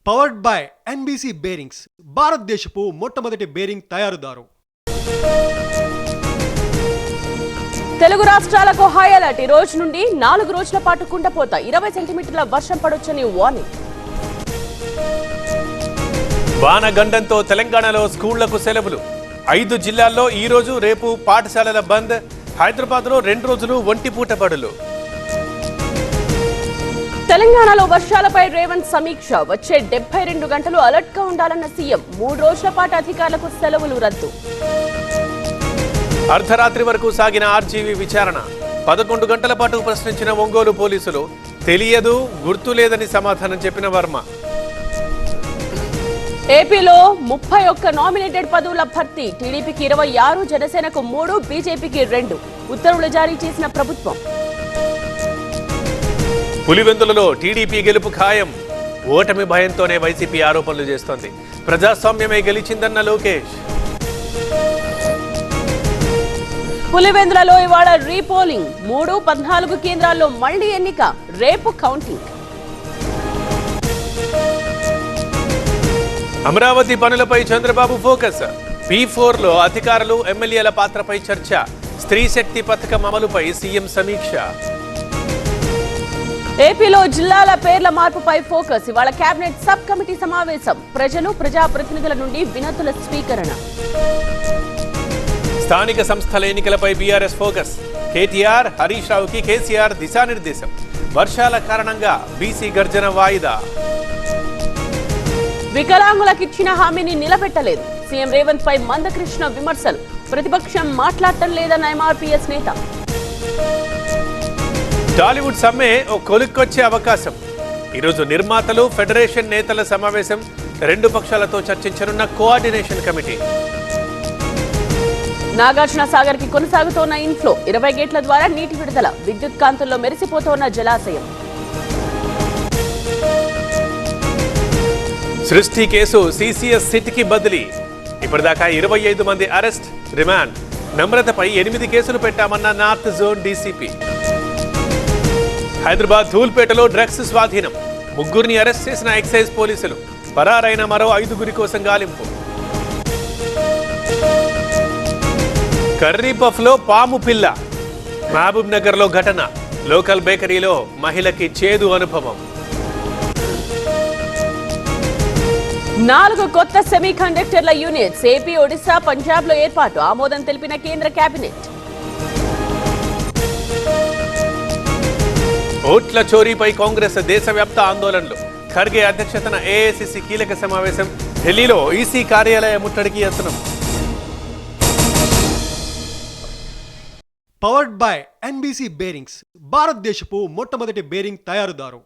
Powered by NBC bearings, భారతదేశపు మొట్టమొదటి bearing తయారుదారు. Telugu రాష్ట్రాలకు హై అలర్ట్. ఈ రోజు నుండి 4 రోజుల పాటు కుండపోత, 20 సెంటీమీటర్ల వర్షం పడొచ్చని వార్నింగ్. వానగండంతో తెలంగాణలో స్కూళ్లకు సెలవులు. 5 జిల్లాల్లో ఈ రోజు రేపు పాఠశాలల బంద్. హైదరాబాద్లో 2 రోజులు ఒంటిపూట బడులు. తెలంగాణలో వర్షాలపై రేవంత్ సమీక్ష. వచ్చే 72 గంటలు అలర్ట్ గా ఉండాలన్న సీఎం. 3 రోజుల పాటు అధికారులకు సెలవులు రద్దు. అర్ధరాత్రి వరకు సాగిన ఆర్జీవీ విచారణ. 11 గంటల పాటు ప్రశ్నించిన ఒంగోలు పోలీసులు. తెలియదు, గుర్తు లేదని సమాధానం చెప్పిన వర్మ. ఏపీలో 31 నామినేటెడ్ పదవుల భర్తీ. టీడీపీకి 26, జనసేనకు 3, బీజేపీకి 2 ఉత్తర్వులు జారీ చేసిన ప్రభుత్వం. పులివెందులలో టీడీపీ గెలుపు ఖాయం. ఓటమి భయంతోనే వైసీపీ ఆరోపణలు చేస్తోంది. ప్రజాస్వామ్యమే గెలిచిందన్న లోకేష్. పులివెందులలో ఇవాళ రీపోలింగ్. 3, 14 కేంద్రాల్లో మళ్లీ ఎన్నిక. రేపు కౌంటింగ్. అమరావతి పనులపై చంద్రబాబు ఫోకస్. P4లో అధికారులు, ఎమ్మెల్యేల పాత్రపై చర్చ. స్త్రీ శక్తి పథకం అమలుపై సీఎం సమీక్ష. ఏపీలో జిల్లాల పేర్ల మార్పుపై ఫోకస్. ఇవాళ కేబినెట్ సబ్ కమిటీ సమావేశం. ప్రజలు, ప్రజాప్రతినిధుల నుండి వినతుల స్వీకరణ. స్థానిక సంస్థల ఎన్నికలపై బీఆర్ఎస్ ఫోకస్. కేటీఆర్, హరీష్ రావుకి కేసీఆర్ దిశానిర్దేశం. వర్షాల కారణంగా బీసీ గర్జన వాయిదా. వికలాంగులకిచ్చిన హామీని నిలబెట్టలేదు. సీఎం రేవంత్ పై మందకృష్ణ విమర్శలు. ప్రతిపక్షం మాట్లాడటం లేదన్న ఎంఆర్పీఎస్ నేత. టాలీవుడ్ సమ్మె ఓ కొలిక్కొచ్చే అవకాశం. ఈరోజు నిర్మాతలు, ఫెడరేషన్ నేతల సమావేశం. 2 పక్షాలతో చర్చించనున్న కోఆర్డినేషన్ కమిటీ. నాగార్జున సాగర్ కి కొనసాగుతోన్న ఇన్ఫ్లో. 20 గేట్ల ద్వారా నీటి విడుదల. విద్యుత్ కాంతుల్లో మెరిసిపోతోన్న జలాశయం. సృష్టి కేసు సిసిఎస్ సిట్కి బదిలీ. ఇప్పటిదాకా 25 మంది అరెస్ట్, రిమాండ్. నమ్రతపై 8 కేసులు పెట్టామన్న నార్త్ జోన్ డీసీపీ. హైదరాబాద్ ధూల్పేటలో డ్రగ్స్ స్వాధీనం. 3 అరెస్ట్ చేసిన ఎక్సైజ్ పోలీసులు. పరారైన మరో 5 కోసం గాలింపు. కర్రీపఫ్లో పాము పిల్ల. మహబూబ్ నగర్లో ఘటన. లోకల్ బేకరీలో మహిళకి చేదు అనుభవం. 4 కొత్త సెమీ కండక్టర్ల యూనిట్స్. ఏపీ, ఒడిశా, పంజాబ్ లో ఏర్పాటు. ఆమోదం తెలిపిన కేంద్ర కేబినెట్. ఓట్ల చోరీపై కాంగ్రెస్ దేశవ్యాప్త ఆందోళనలు. ఖర్గే అధ్యక్షతన ఏఐసిసి కీలక సమావేశం. ఢిల్లీలో ఈసీ కార్యాలయ ముట్టడికి యత్నం. పవర్డ్ బై ఎన్బీసీ బేరింగ్స్, భారతదేశపు మొట్టమొదటి బేరింగ్ తయారుదారు.